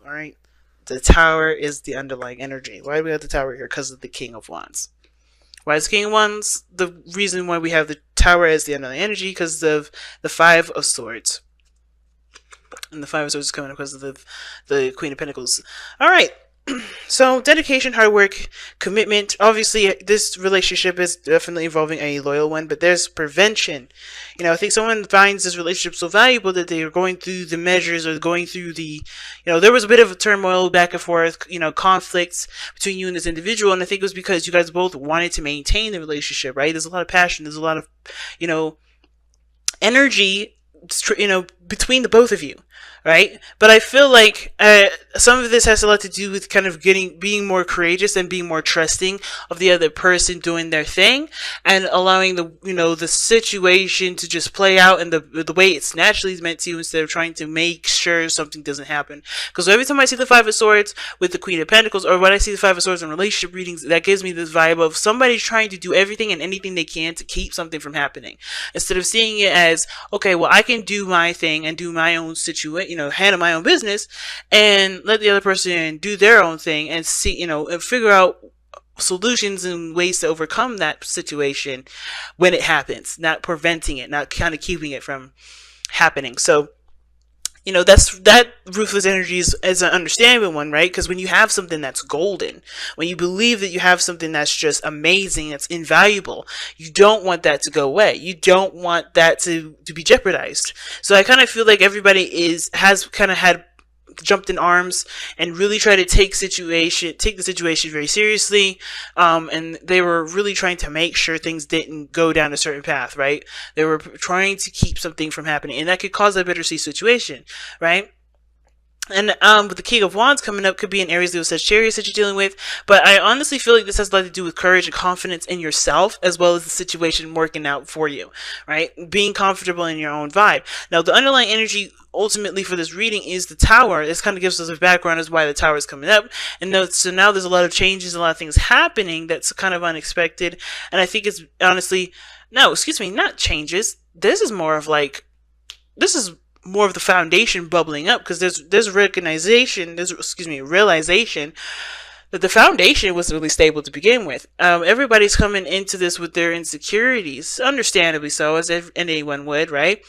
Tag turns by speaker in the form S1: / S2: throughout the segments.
S1: All right. The Tower is the underlying energy. Why do we have the Tower here? Because of the King of Wands. Why is King of Wands the reason why we have the Tower as the underlying energy? Because of the Five of Swords. And the Five of Swords is coming up because of the Queen of Pentacles. All right. So dedication, hard work, commitment. Obviously, this relationship is definitely involving a loyal one, but there's prevention. I think someone finds this relationship so valuable that they are going through the measures or going through there was a bit of a turmoil back and forth, conflicts between you and this individual. And I think it was because you guys both wanted to maintain the relationship, right? There's a lot of passion. There's a lot of, energy, between the both of you. Right? But I feel like some of this has a lot to do with kind of being more courageous and being more trusting of the other person doing their thing and allowing the situation to just play out in the way it's naturally meant to, instead of trying to make sure something doesn't happen. Because every time I see the Five of Swords with the Queen of Pentacles, or when I see the Five of Swords in relationship readings, that gives me this vibe of somebody trying to do everything and anything they can to keep something from happening, instead of seeing it as, okay, well, I can do my thing and do my own situation, handle my own business, and let the other person do their own thing and see, and figure out solutions and ways to overcome that situation when it happens, not preventing it, not kind of keeping it from happening. So, that ruthless energy is an understandable one, right? Because when you have something that's golden, when you believe that you have something that's just amazing, that's invaluable, you don't want that to go away. You don't want that to be jeopardized. So I kind of feel like everybody has kind of had jumped in arms and really tried to take the situation very seriously, and they were really trying to make sure things didn't go down a certain path, right? They were trying to keep something from happening, and that could cause a bittersweet situation, right? And with the King of Wands coming up, could be in areas of Sagittarius that you're dealing with. But I honestly feel like this has a lot to do with courage and confidence in yourself, as well as the situation working out for you, right? Being comfortable in your own vibe. Now, the underlying energy ultimately for this reading is the Tower. This kind of gives us a background as why the Tower is coming up. And so now there's a lot of changes, a lot of things happening that's kind of unexpected. And I think it's honestly, not changes. This is more of the foundation bubbling up, because there's realization that the foundation was really stable to begin with. Everybody's coming into this with their insecurities, understandably so, as anyone would, right?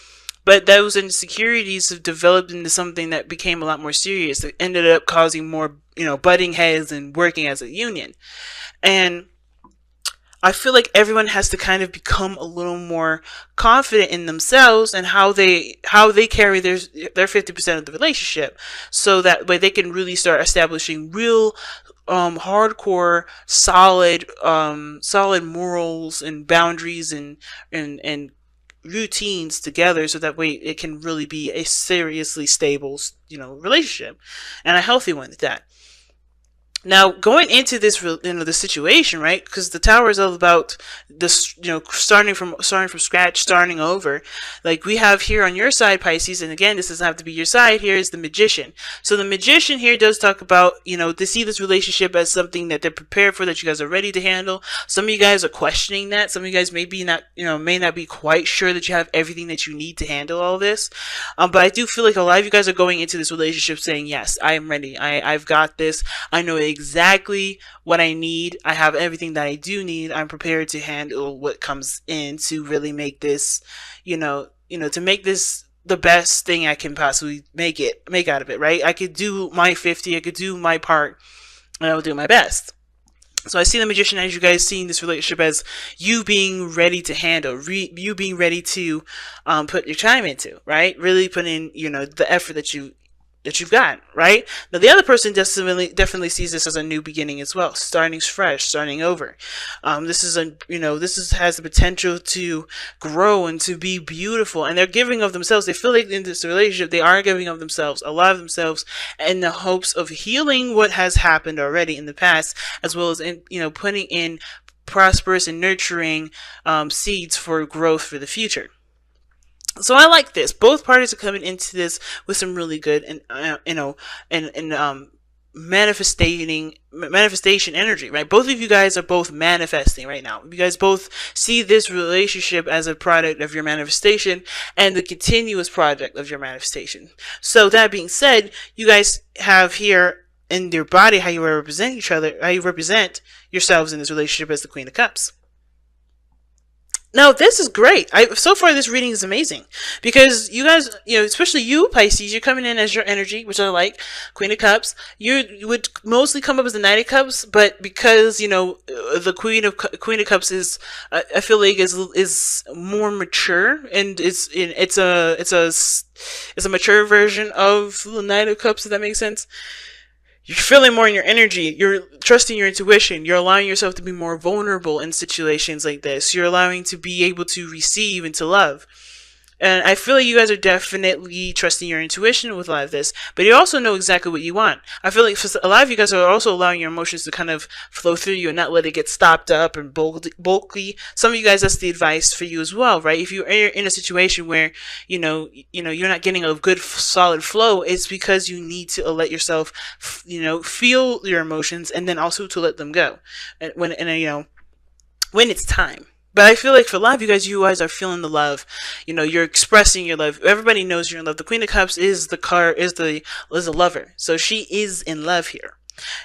S1: But those insecurities have developed into something that became a lot more serious, that ended up causing more, butting heads and working as a union. And I feel like everyone has to kind of become a little more confident in themselves and how they carry their 50% of the relationship, so that way they can really start establishing real hardcore solid morals and boundaries and routines together, so that way it can really be a seriously stable relationship, and a healthy one at that. Now, going into this, the situation, right? Because the Tower is all about this, starting from scratch, starting over. Like we have here on your side, Pisces, and again, this doesn't have to be your side. Here is the Magician. So the Magician here does talk about, they see this relationship as something that they're prepared for, that you guys are ready to handle. Some of you guys are questioning that. Some of you guys may not be quite sure that you have everything that you need to handle all this. But I do feel like a lot of you guys are going into this relationship saying, yes, I am ready. I've got this. I know exactly what I need. I have everything that I do need. I'm prepared to handle what comes in to really make this, to make this the best thing I can possibly make out of it, right? I could do my 50, I could do my part, and I will do my best. So I see the Magician as you guys seeing this relationship as you being ready to handle, you being ready to put your time into, right? Really put in, the effort that you've got, right? Now the other person definitely sees this as a new beginning as well, starting fresh, starting over. This has the potential to grow and to be beautiful, and they're giving of themselves. They feel like in this relationship they are giving of themselves, a lot of themselves, in the hopes of healing what has happened already in the past, as well as putting in prosperous and nurturing seeds for growth for the future. So I like this. Both parties are coming into this with some really good and manifestation energy, right? Both of you guys are both manifesting right now. You guys both see this relationship as a product of your manifestation and the continuous product of your manifestation. So that being said, you guys have here in your body how you represent each other, how you represent yourselves in this relationship as the Queen of Cups. Now, this is great. So far, this reading is amazing because you guys, especially you, Pisces, you're coming in as your energy, which I like, Queen of Cups. You would mostly come up as the Knight of Cups, but because, the Queen of Cups is, I feel like is more mature, and it's a mature version of the Knight of Cups, if that makes sense. You're feeling more in your energy. You're trusting your intuition. You're allowing yourself to be more vulnerable in situations like this. You're allowing to be able to receive and to love. And I feel like you guys are definitely trusting your intuition with a lot of this, but you also know exactly what you want. I feel like for a lot of you guys are also allowing your emotions to kind of flow through you and not let it get stopped up and bulky. Some of you guys, that's the advice for you as well, right? If you're in a situation where, you're not getting a good solid flow, it's because you need to let yourself, feel your emotions and then also to let them go. When it's time. But I feel like for a lot of you guys are feeling the love. You're expressing your love. Everybody knows you're in love. The Queen of Cups is the lover. So she is in love here.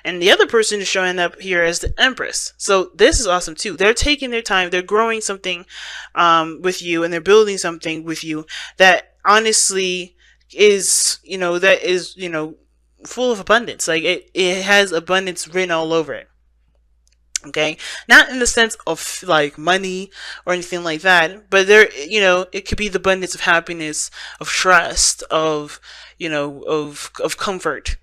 S1: And the other person is showing up here as the Empress. So this is awesome too. They're taking their time. They're growing something with you, and they're building something with you that honestly is, full of abundance. Like it has abundance written all over it. Okay, not in the sense of like money or anything like that, but there, it could be the abundance of happiness, of trust, of comfort.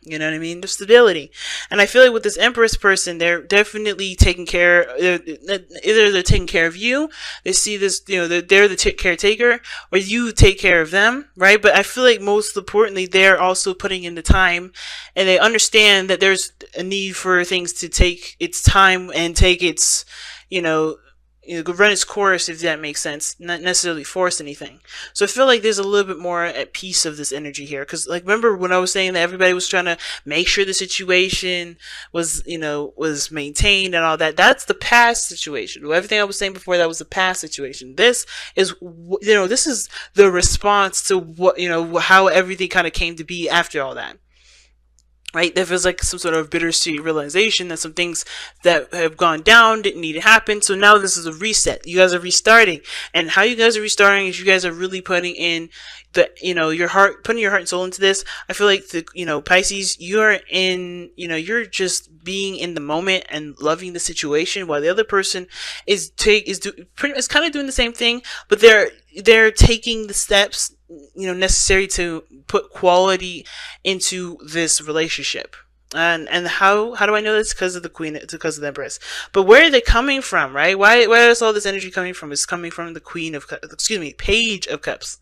S1: You know what I mean? The stability. And I feel like with this Empress person, they're definitely taking care, either they're taking care of you, they see this, they're the caretaker, or you take care of them, right? But I feel like most importantly, they're also putting in the time, and they understand that there's a need for things to take its time and take its, run its course, if that makes sense, not necessarily force anything. So I feel like there's a little bit more at peace of this energy here, because like, remember when I was saying that everybody was trying to make sure the situation was maintained and all that? That's the past situation. Everything I was saying before, that was the past situation. This is this is the response to what how everything kind of came to be after all that. Right, there feels like some sort of bittersweet realization that some things that have gone down didn't need to happen. So now this is a reset. You guys are restarting, and how you guys are restarting is you guys are really putting in the your heart, putting your heart and soul into this. I feel like the Pisces, you're in you're just being in the moment and loving the situation, while the other person is kind of doing the same thing, but they're taking the steps necessary to put quality into this relationship. And how do I know this? Because of the Queen, because of the Empress. But where are they coming from, right? Where is all this energy coming from? It's coming from the Page of Cups.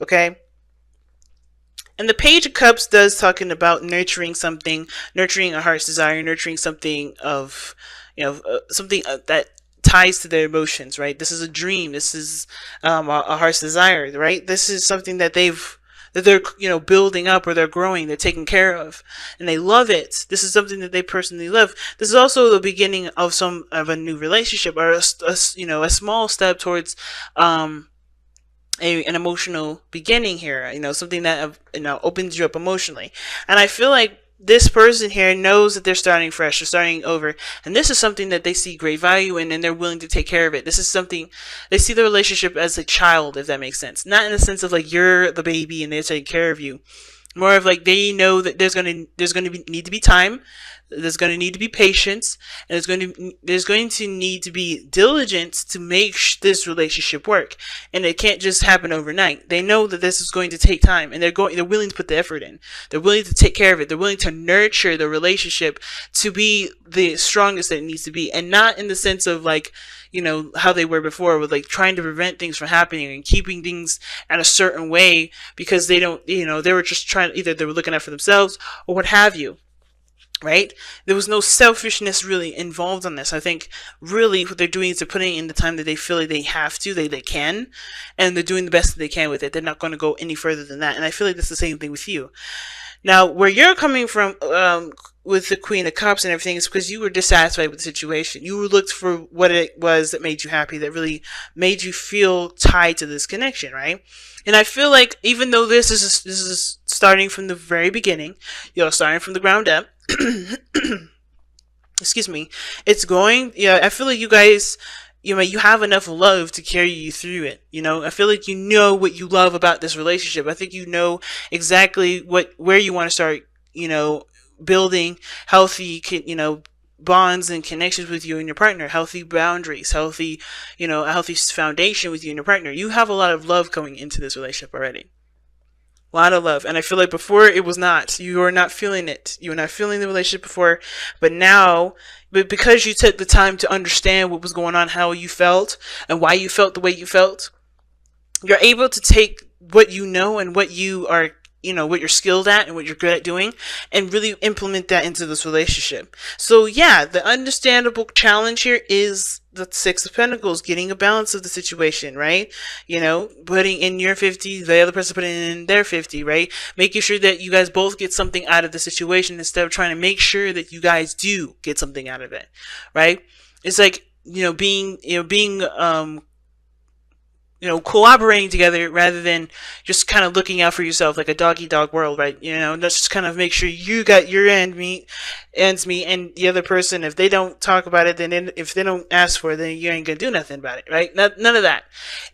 S1: Okay. And the Page of Cups does talking about nurturing something, nurturing a heart's desire, nurturing something of, something that ties to their emotions, right? This is a dream. This is a heart's desire, right? This is something that they're building up, or they're growing, they're taking care of, and they love it. This is something that they personally love. This is also the beginning of a new relationship, or a small step towards an emotional beginning here. Something that opens you up emotionally. And I feel like this person here knows that they're starting fresh, they're starting over, and this is something that they see great value in, and they're willing to take care of it. This is something they see the relationship as a child, if that makes sense. Not in the sense of like you're the baby and they're taking care of you. More of like they know that there's going to need to be time, there's going to need to be patience, and there's going to need to be diligence to make this relationship work. And it can't just happen overnight. They know that this is going to take time, and they're willing to put the effort in. They're willing to take care of it. They're willing to nurture the relationship to be the strongest that it needs to be, and not in the sense of like, how they were before, with like trying to prevent things from happening and keeping things in a certain way because they don't, they were just trying, either they were looking out for themselves or what have you. Right? There was no selfishness really involved on this. I think really what they're doing is they're putting in the time that they feel like they have to, they can, and they're doing the best that they can with it. They're not going to go any further than that. And I feel like that's the same thing with you. Now, where you're coming from with the Queen of Cups and everything is because you were dissatisfied with the situation. You looked for what it was that made you happy, that really made you feel tied to this connection, right? And I feel like even though this is starting from the very beginning, starting from the ground up, excuse me, it's going, I feel like you guys, you have enough love to carry you through it. I feel like you know what you love about this relationship. I think you know exactly where you want to start, building healthy, bonds and connections with you and your partner, healthy boundaries, healthy, a healthy foundation with you and your partner. You have a lot of love going into this relationship already. A lot of love. And I feel like before it was not. You were not feeling it. You were not feeling the relationship before. But now, because you took the time to understand what was going on, how you felt, and why you felt the way you felt, you're able to take what you know and what you are, what you're skilled at and what you're good at doing, and really implement that into this relationship. So yeah, the understandable challenge here is the Six of Pentacles, getting a balance of the situation, right? Putting in your 50, the other person putting in their 50, right? Making sure that you guys both get something out of the situation instead of trying to make sure that you guys do get something out of it, right? It's like, being collaborating together rather than just kind of looking out for yourself, like a dog-eat-dog world, right? Let's just kind of make sure you got your ends meet, and the other person, if they don't talk about it, then if they don't ask for it, then you ain't gonna do nothing about it, right? None of that.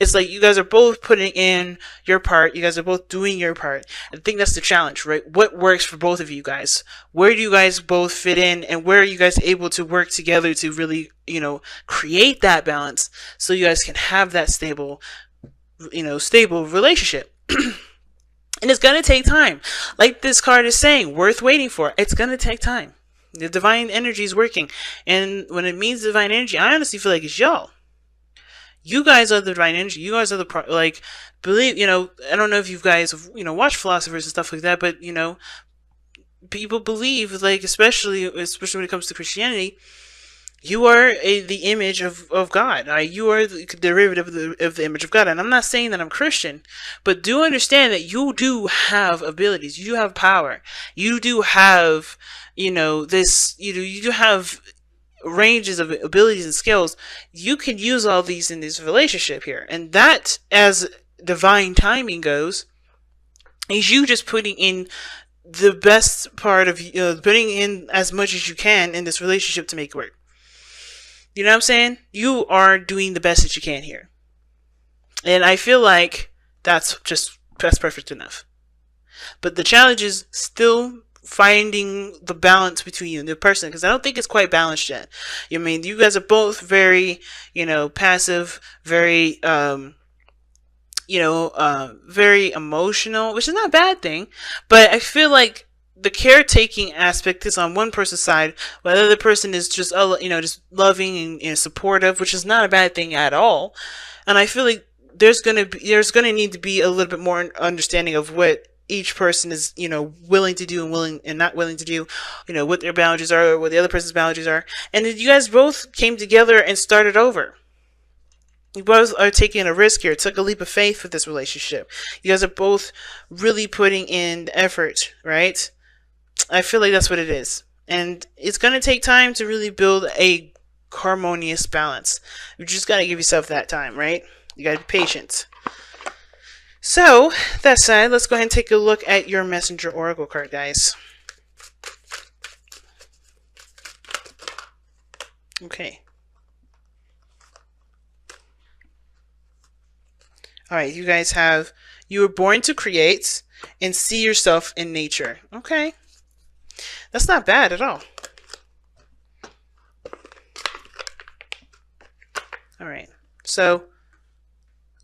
S1: It's like you guys are both putting in your part. You guys are both doing your part. I think that's the challenge, right? What works for both of you guys? Where do you guys both fit in, and where are you guys able to work together to really, create that balance so you guys can have that stable relationship. And it's going to take time. Like this card is saying, worth waiting for. It's going to take time. The divine energy is working. And when it means divine energy, I honestly feel like it's y'all. You guys are the divine energy. You guys are the, believe, I don't know if you guys have, watched philosophers and stuff like that, but, people believe, especially when it comes to Christianity, you are the image of God. You are the derivative of the image of God. And I'm not saying that I'm Christian, but do understand that you do have abilities. You do have power. You do have, you do have ranges of abilities and skills. You can use all these in this relationship here. And that, as divine timing goes, is you just putting in the best part of, putting in as much as you can in this relationship to make it work. You know what I'm saying? You are doing the best that you can here. And I feel like that's perfect enough. But the challenge is still finding the balance between you and the person, because I don't think it's quite balanced yet. You guys are both very, passive, very, very emotional, which is not a bad thing. But I feel like the caretaking aspect is on one person's side, while the other person is just, just loving and supportive, which is not a bad thing at all. And I feel like there's gonna need to be a little bit more understanding of what each person is, willing to do and willing and not willing to do, what their boundaries are, or what the other person's boundaries are. And you guys both came together and started over. You both are taking a risk here, took a leap of faith for this relationship. You guys are both really putting in the effort, right? I feel like that's what it is. And it's going to take time to really build a harmonious balance. You just got to give yourself that time, right? You got to be patient. So, that said, let's go ahead and take a look at your Messenger Oracle card, guys. Okay. Alright, you guys have, you were born to create and see yourself in nature. Okay. That's not bad at all. Alright. So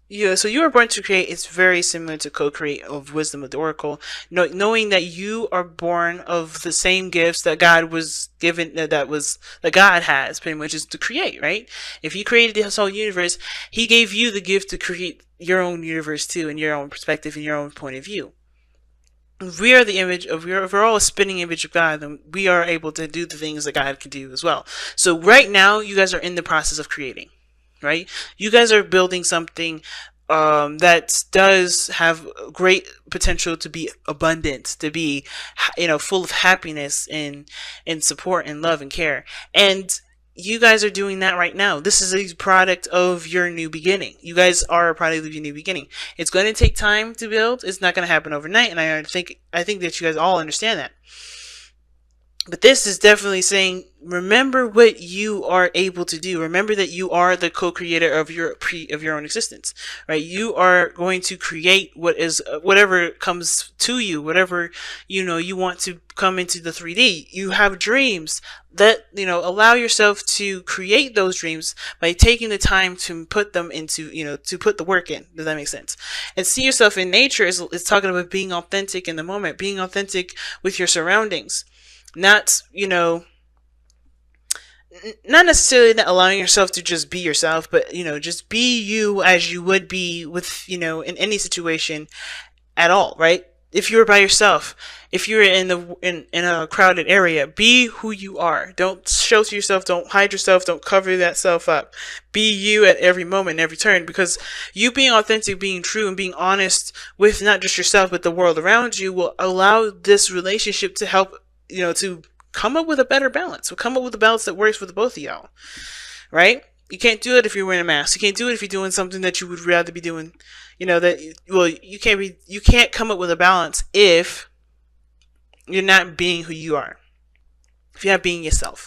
S1: you were born to create. It's very similar to co-create of Wisdom of the Oracle. Knowing that you are born of the same gifts that God was given, that God has, pretty much, is to create, right? If He created this whole universe, He gave you the gift to create your own universe too, in your own perspective, in your own point of view. We are the image of, we're all a spinning image of God, and we are able to do the things that God can do as well. So right now, you guys are in the process of creating, right? You guys are building something that does have great potential to be abundant, to be, full of happiness and support and love and care. And you guys are doing that right now. This is a product of your new beginning. You guys are a product of your new beginning. It's going to take time to build. It's not going to happen overnight, and I think that you guys all understand that. But this is definitely saying, remember what you are able to do. Remember that you are the co-creator of your own existence, right? You are going to create whatever comes to you, whatever, you want to come into the 3D. You have dreams that, allow yourself to create those dreams by taking the time to put them into, to put the work in. Does that make sense? And see yourself in nature is talking about being authentic in the moment, being authentic with your surroundings. Not, not necessarily not allowing yourself to just be yourself, but, just be you as you would be with, in any situation at all, right? If you're by yourself, if you're in a crowded area, be who you are. Don't shelter yourself. Don't hide yourself. Don't cover that self up. Be you at every moment, every turn, because you being authentic, being true, and being honest with not just yourself, but the world around you will allow this relationship to help, to come up with a better balance. We'll come up with a balance that works for the both of y'all, right? You can't do it if you're wearing a mask. You can't do it if you're doing something that you would rather be doing. You can't come up with a balance if you're not being who you are. If you're not being yourself.